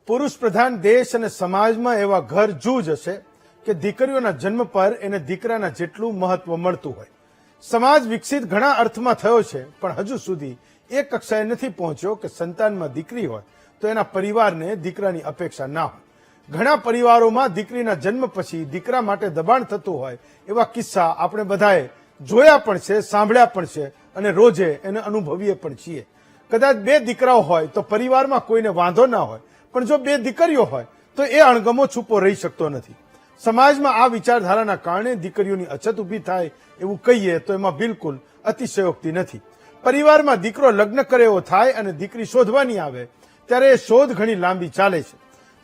પુરુષ પ્રધાન દેશ અને સમાજમાં એવા ઘર જૂજ હશે કે દીકરીઓના જન્મ પર એને દીકરાના જેટલું મહત્વ મળતું હોય. સમાજ વિકસિત ઘણા અર્થમાં થયો છે, પણ હજુ સુધી એ કક્ષાએ નથી પહોંચ્યો કે સંતાનમાં દીકરી હોય તો એના પરિવારને દીકરાની અપેક્ષા ના હોય. ઘણા પરિવારોમાં દીકરીના જન્મ પછી દીકરા માટે દબાણ થતું હોય એવા કિસ્સા આપણે બધાએ જોયા પણ છે, સાંભળ્યા પણ છે અને રોજે એને અનુભવીએ પણ છીએ. કદાચ 2 દીકરાઓ હોય તો પરિવારમાં કોઈને વાંધો ના હોય, પણ જો 2 દીકરીઓ હોય તો એ અણગમો છૂપો રહી શકતો નથી. સમાજમાં આ વિચારધારાના કારણે દીકરીઓની અછત ઊભી થાય એવું કહીએ તો એમાં બિલકુલ અતિશયોક્તિ નથી. પરિવારમાં દીકરો લગ્ન કરે એવો થાય અને દીકરી શોધવાની આવે ત્યારે એ શોધ ઘણી લાંબી ચાલે છે.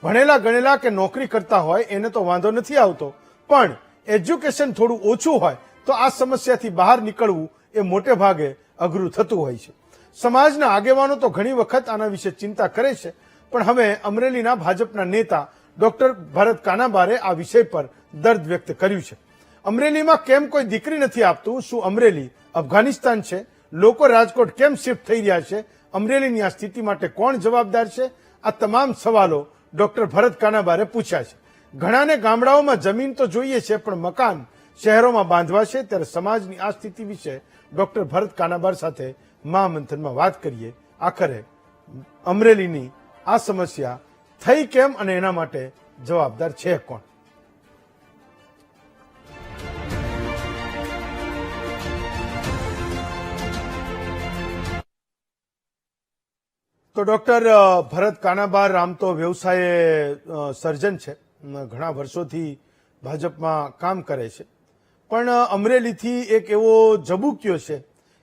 ભણેલા ગણેલા કે નોકરી કરતા હોય એને તો વાંધો નથી આવતો, પણ એજ્યુકેશન થોડું ઓછું હોય તો આ સમસ્યાથી બહાર નીકળવું એ મોટે ભાગે અઘરું થતું હોય છે. સમાજના આગેવાનો તો ઘણી વખત આના વિશે ચિંતા કરે છે, પણ હવે અમરેલીના ભાજપના નેતા ડોક્ટર ભરત કાનાબારે આ વિષય પર દર્દ વ્યક્ત કર્યું છે. અમરેલીમાં કેમ કોઈ દીકરી નથી આપતું? શું અમરેલી અફઘાનિસ્તાન છે? લોકો રાજકોટ કેમ શિફ્ટ થઈ રહ્યા છે? અમરેલીની આ સ્થિતિ માટે કોણ જવાબદાર છે? આ તમામ સવાલો ડોક્ટર ભરત કાનાબારે પૂછ્યા છે. ઘણાને ગામડાઓમાં જમીન તો જોઈએ છે, પણ મકાન શહેરોમાં બાંધવા છે. ત્યારે સમાજની આ સ્થિતિ વિશે ડોક્ટર ભરત કાનાબાર સાથે મહામંથનમાં વાત કરીએ. આખરે અમરેલીની આ સમસ્યા થઈ કેમ અને એના માટે જવાબદાર છે કોણ? તો ડોક્ટર ભરત કાનાબાર આમ તો વ્યવસાયે સર્જન છે, ઘણા વર્ષોથી ભાજપમાં કામ કરે છે, પણ અમરેલીથી એક એવો ઝબૂક્યો છે,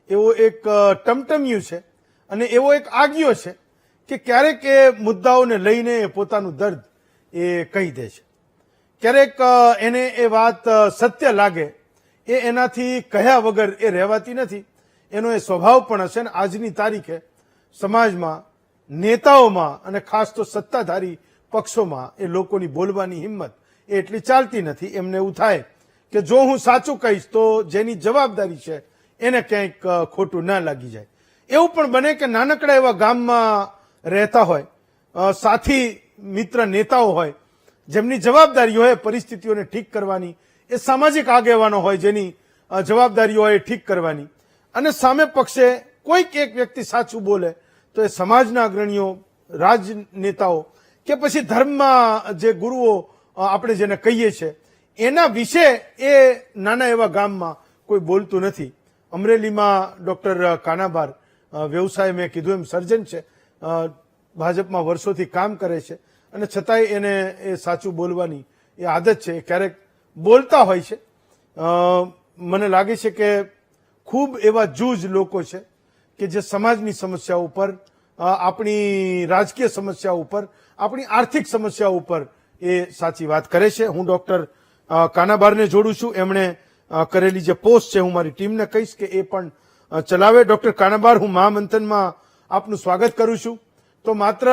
એવો એક ટમટમિયું છે અને એવો એક આગિયો છે કે ક્યારેક એ મુદ્દાઓને લઈને પોતાનું દર્દ એ કહી દે છે. ક્યારેક એને એ વાત સત્ય લાગે એ એનાથી કહ્યા વગર એ રહેવાતી નથી. એનો એ સ્વભાવ પણ હશે ને આજની તારીખે સમાજમાં, નેતાઓમાં અને ખાસ તો સત્તાધારી પક્ષોમાં એ લોકોની બોલવાની હિંમત એ એટલી ચાલતી નથી. એમને એવું થાય કે જો હું સાચું કહીશ તો જેની જવાબદારી છે એને ક્યાંક ખોટું ના લાગી જાય. એવું પણ બને કે નાનકડા એવા ગામમાં રહેતા હોય, સાથી મિત્ર નેતાઓ હોય, જેમની જવાબદારી હોય પરિસ્થિતિઓને ઠીક કરવાની, એ સામાજિક આગેવાનો હોય જેની જવાબદારી હોય ઠીક કરવાની, અને સામે પક્ષે કોઈક એક વ્યક્તિ સાચું બોલે તો એ સમાજના અગ્રણીઓ, રાજનેતાઓ કે પછી ધર્મમાં જે ગુરુઓ આપણે જેને કહીએ છીએ એના વિશે એ નાના એવા ગામમાં કોઈ બોલતું નથી. અમરેલીમાં ડોક્ટર કાનાબાર વ્યવસાય મેં કીધું એમ સર્જન છે, ભાજપમાં વર્ષોથી કામ કરે છે અને છતાંય એને એ સાચું બોલવાની એ આદત છે. ક્યારેક બોલતા હોય છે. મને લાગે છે કે ખૂબ એવા જૂજ લોકો છે કે જે સમાજની સમસ્યાઓ ઉપર, આપણી રાજકીય સમસ્યાઓ ઉપર, આપણી આર્થિક સમસ્યાઓ ઉપર એ સાચી વાત કરે છે. હું ડોક્ટર કાનાબારને જોડું છું. એમણે કરેલી જે પોસ્ટ છે હું મારી ટીમને કહીશ કે એ પણ ચલાવે. ડોક્ટર કાનાબાર, હું મહામંથનમાં આપનું સ્વાગત કરું છું. તો માત્ર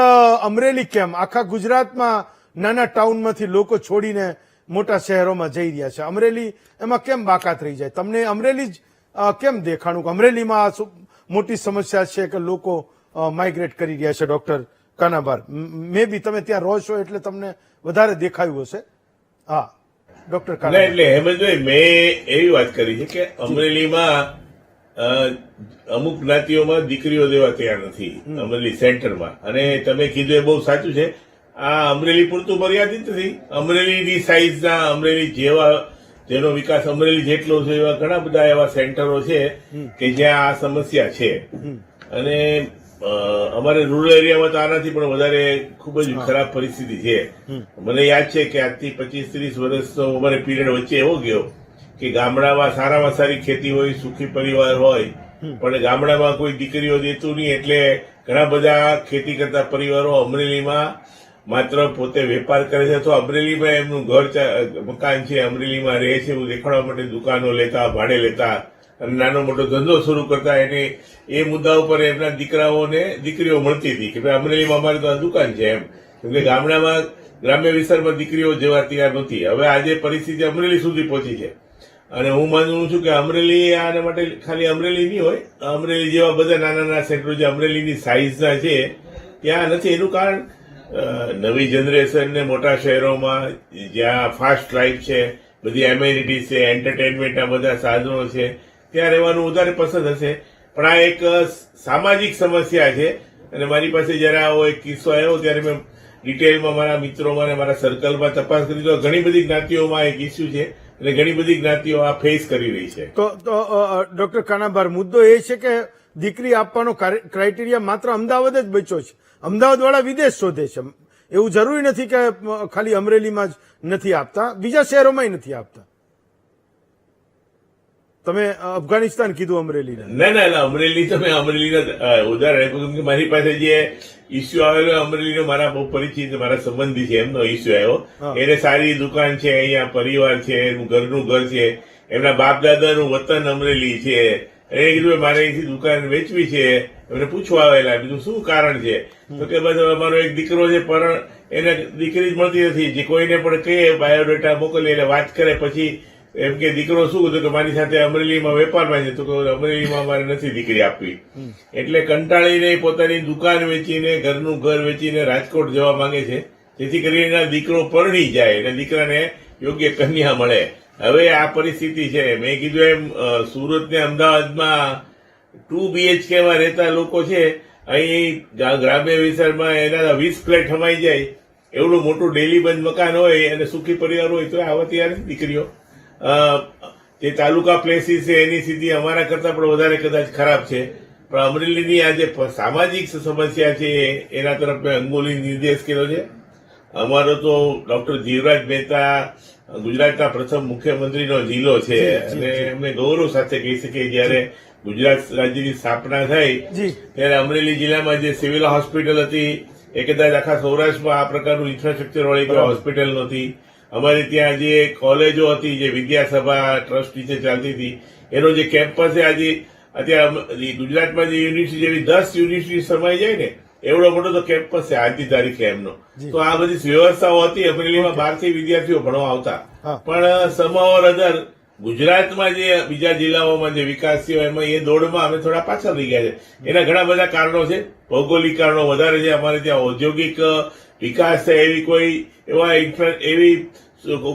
અમરેલી કેમ, આખા ગુજરાતમાં નાના ટાઉનમાંથી લોકો છોડીને મોટા શહેરોમાં જઈ રહ્યા છે. અમરેલી એમાં કેમ બાકાત રહી જાય? તમને અમરેલી જ કેમ દેખાણું કે અમરેલીમાં આ મોટી સમસ્યા છે કે લોકો માઇગ્રેટ કરી રહ્યા છે? ડોક્ટર કાનાબાર, મે બી તમે ત્યાં રહો છો એટલે તમને વધારે દેખાયું હશે. હા ડોક્ટર કાનાબાર. એટલે હેમંતભાઈ, મેં એવી વાત કરી છે કે અમરેલીમાં અમુક જ્ઞાતિઓમાં દીકરીઓ દેવા તૈયાર નથી અમરેલી સેન્ટરમાં. અને તમે કીધું એ બહુ સાચું છે. આ અમરેલી પૂરતું મર્યાદિત નથી. અમરેલીની સાઈઝના, અમરેલી જેવા, જેનો વિકાસ અમરેલી જેટલો છે એવા ઘણા બધા એવા સેન્ટરો છે કે જ્યાં આ સમસ્યા છે. અને અમારે રૂરલ એરિયામાં તો આનાથી પણ વધારે ખૂબ જ ખરાબ પરિસ્થિતિ છે. મને યાદ છે કે આજથી 25-30 વર્ષનો અમારે પીરિયડ વચ્ચે એવો ગયો કે ગામડામાં સારામાં સારી ખેતી હોય, સુખી પરિવાર હોય, પણ ગામડામાં કોઈ દીકરીઓ દેતું નહીં. એટલે ઘણા બધા ખેતી કરતા પરિવારો અમરેલીમાં માત્ર પોતે વેપાર કરે છે અથવા અમરેલીમાં એમનું ઘર મકાન છે, અમરેલીમાં રહે છે એવું દેખાડવા માટે દુકાનો લેતા, ભાડે લેતા અને નાનો મોટો ધંધો શરૂ કરતા. એને એ મુદ્દા ઉપર એમના દીકરાઓને દીકરીઓ મળતી હતી કે ભાઈ અમરેલીમાં અમારે તો આ દુકાન છે એમ. કેમકે ગામડામાં, ગ્રામ્ય વિસ્તારમાં દીકરીઓ જેવા તૈયાર નહોતી. હવે આજે પરિસ્થિતિ અમરેલી સુધી પહોંચી છે. અને હું માનું છું કે અમરેલી આના માટે ખાલી અમરેલી નહીં હોય, અમરેલી જેવા બધા નાના નાના સેન્ટરો જે અમરેલીની સાઈઝના છે ત્યાં નથી. એનું કારણ નવી જનરેશનને મોટા શહેરોમાં જ્યાં ફાસ્ટ લાઈફ છે, બધી એમ્યુનિટીઝ છે, એન્ટરટેનમેન્ટના બધા સાધનો છે, ત્યાં રહેવાનું વધારે પસંદ હશે. પણ આ એક સામાજિક સમસ્યા છે અને મારી પાસે જયારે આવો એક કિસ્સો આવ્યો ત્યારે મેં ડિટેલમાં મારા મિત્રોમાં અને મારા સર્કલમાં તપાસ કરી તો ઘણી બધી જ્ઞાતિઓમાં એક ઇસ્યુ છે અને ઘણી બધી જ્ઞાતિઓ આ ફેસ કરી રહી છે. તો ડોક્ટર કાનાબાર, મુદ્દો એ છે કે દીકરી આપવાનો ક્રાઇટેરિયા માત્ર અમદાવાદ જ બચ્યો છે. અમદાવાદ વાળા વિદેશ શોધે છે. એવું જરૂરી નથી કે ખાલી અમરેલીમાં જ નથી આપતા, બીજા શહેરોમાં નથી આપતા. તમે અફઘાનિસ્તાન કીધું, અમરેલી ના, અમરેલી તો મેં અમરેલીના ઉદાહરણ આપ્યું કે મારી પાસે જે ઇસ્યુ આવેલો અમરેલીનો મારા બહુ પરિચિત મારા સંબંધી છે, એમનો ઇસ્યુ આવ્યો. એને સારી દુકાન છે, અહીંયા પરિવાર છે, એનું ઘરનું ઘર છે, એમના બાપ દાદાનું વતન અમરેલી છે. એને કીધું મારે અહીંથી દુકાન વેચવી છે. એમને પૂછવા આવેલા, બીજું શું કારણ છે? તો કે બસ અમારો એક દીકરો છે, પણ એને દીકરી જ મળતી નથી. જે કોઈને પણ કહીએ બાયોડેટા મોકલીએ એટલે વાત કરે, પછી એમ કે દીકરો શું કીધું કે મારી સાથે અમરેલીમાં વેપારમાં છે, તો અમરેલીમાં મારે નથી દીકરી આપવી. એટલે કંટાળીને પોતાની દુકાન વેચીને, ઘરનું ઘર વેચીને રાજકોટ જવા માંગે છે, જેથી કરીને દીકરો પરણી જાય અને દીકરાને યોગ્ય કન્યા મળે. હવે આ પરિસ્થિતિ છે. મેં કીધું એમ સુરત ને અમદાવાદમાં 2 BHK માં રહેતા લોકો છે, અહીં ગ્રામ્ય વિસ્તારમાં એના 20 ફ્લેટ હમાઈ જાય, એવડું મોટું ડેલી બંધ મકાન હોય અને સુખી પરિવાર હોય તો આવા તૈયાર નથી દીકરીઓ. જે તાલુકા પ્લેસીસ છે એની સ્થિતિ અમારા કરતા પણ વધારે કદાચ ખરાબ છે. પણ અમરેલીની આ જે સામાજિક સમસ્યા છે એના તરફ મેં અંગુલી નિર્દેશ કર્યો છે. અમારો તો ડોક્ટર જીવરાજ મહેતા ગુજરાતના પ્રથમ મુખ્યમંત્રીનો જિલ્લો છે અને એમને ગૌરવ સાથે કહી શકીએ જયારે ગુજરાત રાજ્યની સ્થાપના થઈ ત્યારે અમરેલી જિલ્લામાં જે સિવિલ હોસ્પિટલ હતી એ કદાચ આખા સૌરાષ્ટ્રમાં આ પ્રકારનું ઇન્ફ્રાસ્ટ્રક્ચર વાળી કોઈ હોસ્પિટલ નહોતી. અમારી ત્યાં જે કોલેજો હતી, જે વિદ્યાસભા ટ્રસ્ટ નીચે ચાલતી હતી, એનો જે કેમ્પસ છે આજે અત્યારે ગુજરાતમાં જે યુનિવર્સિટી જેવી 10 યુનિવર્સિટી સમાઈ જાય ને એવડો મોટો તો કેમ્પસ છે આજની તારીખે એમનો. તો આ બધી વ્યવસ્થાઓ હતી. અમરેલીમાં 12થી વિદ્યાર્થીઓ ભણવા આવતા, પણ સમોર અધર ગુજરાતમાં જે બીજા જિલ્લાઓમાં જે વિકાસ થયો એમાં એ દોડમાં અમે થોડા પાછળ રહી ગયા છે. એના ઘણા બધા કારણો છે. ભૌગોલિક કારણો વધારે છે. અમારે ત્યાં ઔદ્યોગિક વિકાસ થાય એવી કોઈ એવી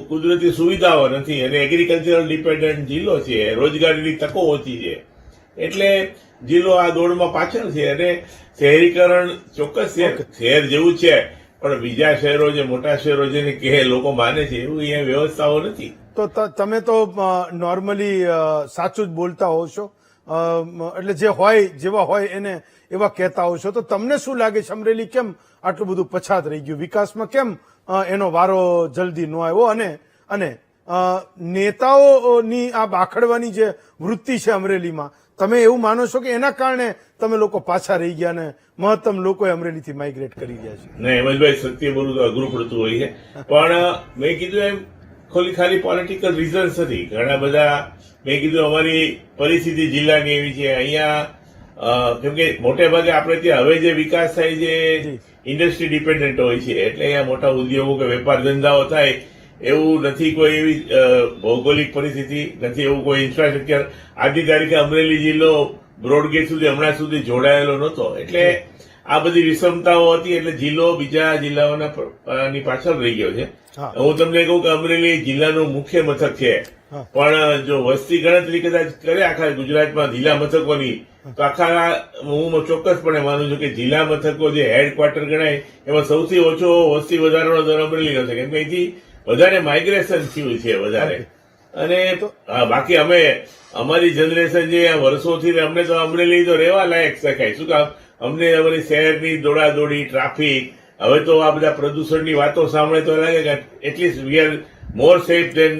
કુદરતી સુવિધાઓ નથી અને એગ્રીકલ્ચરલ ડિપેન્ડન્ટ જિલ્લો છે. રોજગારીની તકો ઓછી છે એટલે જિલ્લો આ દોડમાં પાછળ છે. અને શહેરીકરણ ચોક્કસ છે, શહેર જેવું છે, પણ બીજા શહેરો જે મોટા શહેરો જેને કે લોકો માને છે એવું અહીંયા વ્યવસ્થાઓ નથી. તો તમે તો નોર્મલી સાચું જ બોલતા હોવ છો, એટલે જે હોય જેવા હોય એને એવા કહેતા હોવ છો. તો તમને શું લાગે છે અમરેલી કેમ આટલું બધું પછાત રહી ગયું? વિકાસમાં કેમ એનો વારો જલ્દી ન આવ્યો? અને નેતાઓની આ બાખડવાની જે વૃત્તિ છે અમરેલીમાં, તમે એવું માનો છો કે એના કારણે તમે લોકો પાછા રહી ગયા ને મહત્તમ લોકોએ અમરેલીથી માઇગ્રેટ કરી ગયા છે? ના, હેમંતભાઈ, સત્ય બોલું તો અઘરું પડતું હોય છે, પણ મેં કીધું એમ ખાલી પોલિટિકલ રીઝન્સ નથી. ઘણા બધા મેં કીધું અમારી પરિસ્થિતિ જિલ્લાની એવી છે અહીંયા, કેમ કે મોટે ભાગે આપણે ત્યાં હવે જે વિકાસ થાય છે ઇન્ડસ્ટ્રી ડિપેન્ડન્ટ હોય છે, એટલે અહીંયા મોટા ઉદ્યોગો કે વેપાર ધંધાઓ થાય એવું નથી. કોઈ એવી ભૌગોલિક પરિસ્થિતિ નથી, એવું કોઈ ઇન્ફ્રાસ્ટ્રક્ચર. આજની તારીખે અમરેલી જિલ્લો બ્રોડગેજ સુધી હમણાં સુધી જોડાયેલો નહોતો, એટલે આ બધી વિષમતાઓ હતી, એટલે જિલ્લો બીજા જિલ્લાઓની પાછળ રહી ગયો છે. હું તમને કહું કે અમરેલી જિલ્લાનું મુખ્ય મથક છે, પણ જો વસ્તી ગણતરી કદાચ કરે આખા ગુજરાતમાં જિલ્લા મથકોની, તો આખા હું ચોક્કસપણે માનું છું કે જિલ્લા મથકો જે હેડક્વાર્ટર ગણાય એમાં સૌથી ઓછો વસ્તી વધારાનો દર અમરેલીનો છે, કેમ કે અહીંથી વધારે માઇગ્રેશન થયું છે વધારે. અને બાકી અમે અમારી જનરેશન જે વર્ષોથી અમને તો અમરેલી તો રહેવા લાયક શકાય. શું કામ? અમને અમારી શહેરની દોડાદોડી, ટ્રાફિક, હવે તો આ બધા પ્રદૂષણની વાતો સાંભળે તો લાગે કે at least we are more safe than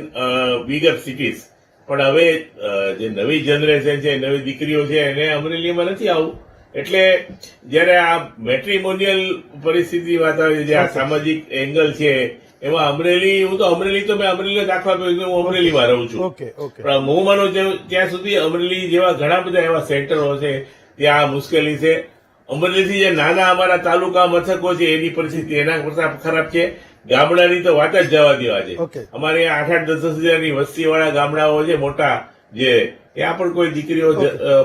bigger cities. પણ હવે જે નવી જનરેશન છે, નવી દીકરીઓ છે, એને અમરેલીમાં નથી આવું. એટલે જયારે આ મેટ્રિમોનિયલ પરિસ્થિતિ વાત આવે છે, જે આ સામાજિક એંગલ છે, એમાં અમરેલી, હું તો અમરેલી તો મેં અમરેલી દાખલા કહ્યું કે હું અમરેલીમાં રહું છું, પણ હું માનું ત્યાં સુધી અમરેલી જેવા ઘણા બધા એવા સેન્ટરો છે ત્યાં મુશ્કેલી છે. અમરેલીથી જે નાના અમારા તાલુકા મથકો છે એની પરિસ્થિતિ એના કરતા ખરાબ છે. ગામડાની તો વાત જ જવા દેવા છે. અમારે 8-10 હજારની વસ્તીવાળા ગામડાઓ છે મોટા, જે ત્યાં પણ કોઈ દીકરીઓ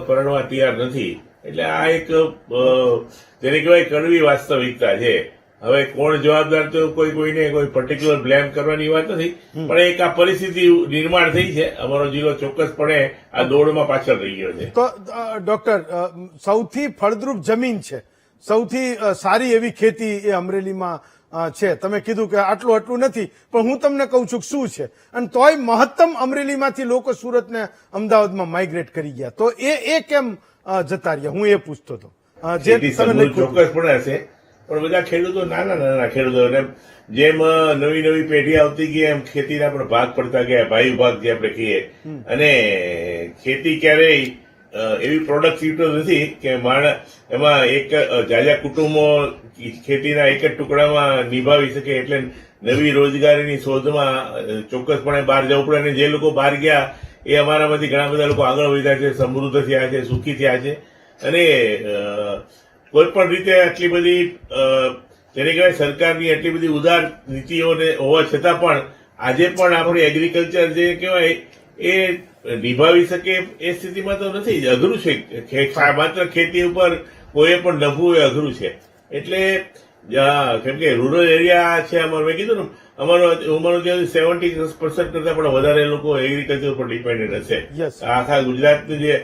પરણવા તૈયાર નથી. એટલે આ એક જેને કહેવાય કડવી વાસ્તવિકતા છે. હવે કોણ જવાબદાર તો કોઈને કોઈ પર્ટિક્યુલર બ્લેમ કરવાની વાત નથી, પણ એક આ પરિસ્થિતિ નિર્માણ થઈ છે. અમારો જિલ્લો ચોક્કસપણે આ દોડમાં પાછળ રહી ગયો છે. તો ડોક્ટર, સૌથી ફળદ્રુપ જમીન છે, સૌથી સારી એવી ખેતી એ અમરેલીમાં છે. તમે કીધું કે આટલું નથી, પણ હું તમને કહું છું કે શું છે, અને તોય મહત્તમ અમરેલીમાંથી લોકો સુરત ને અમદાવાદમાં માઇગ્રેટ કરી ગયા. તો એ કેમ જતા રહ્યા, હું એ પૂછતો હતો. ખેતી સમૃદ્ધ ચોક્કસપણે હશે, પણ બધા ખેડૂતો નાના ખેડૂતો, અને જેમ નવી પેઢી આવતી ગઈ એમ ખેતીના પણ ભાગ પડતા ગયા, ભાઈ ભાગ જે આપણે કહીએ. અને ખેતી ક્યારેય એવી પ્રોડક્ટિવિટી નથી કે એમાં એક જાજા કુટુંબો ખેતીના એક જ ટુકડામાં નિભાવી શકે. એટલે નવી રોજગારીની શોધમાં ચોક્કસપણે બહાર જવું પડે. અને જે લોકો બહાર ગયા એ અમારામાંથી ઘણા બધા લોકો આગળ વધ્યા છે, સમૃદ્ધ થયા છે, સુખી થયા છે. અને કોઈ પણ રીતે આટલી બધી જેને કહેવાય સરકારની આટલી બધી ઉદાર નીતિઓને હોવા છતાં પણ આજે પણ આપણી એગ્રીકલ્ચર જે કહેવાય એ નિભાવી શકે એ સ્થિતિમાં તો નથી. અઘરું છે. માત્ર ખેતી ઉપર કોઈ પણ નભવું એ અઘરું છે. એટલે કેમ કે રૂરલ એરિયા છે અમારું, મેં કીધું ને અમારો ત્યાં 70% કરતા પણ વધારે લોકો એગ્રીકલ્ચર પર ડિપેન્ડન્ટ હશે. આખા ગુજરાતનું જે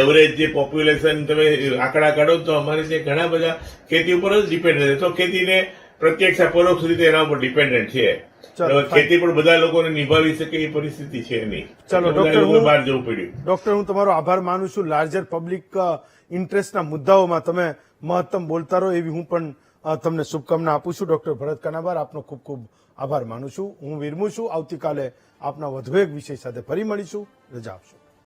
એવરેજ જે પોપ્યુલેશન તમે આંકડા કાઢો તો અમારે ત્યાં ઘણા બધા ખેતી ઉપર જ ડિપેન્ડન્ટ છે. તો ખેતીને પ્રત્યક્ષ પરોક્ષ રીતે એના ઉપર ડિપેન્ડન્ટ છે. ખેતી પણ બધા લોકોને નિભાવી શકે એ પરિસ્થિતિ છે નહીં. ચલો ડોક્ટર, બહાર જવું પડ્યું. ડોક્ટર, હું તમારો આભાર માનું છું. લાર્જર પબ્લિક ઇન્ટરેસ્ટના મુદ્દાઓમાં તમે મહત્તમ બોલતા રહો એવી હું પણ તમને શુભકામના આપું છું. ડોક્ટર ભરત કાનાબાર, આપનો ખૂબ ખૂબ આભાર માનું છું. હું વિરમું છું. આવતીકાલે આપના વધુ એક વિષય સાથે ફરી મળીશું. રજા આપશો.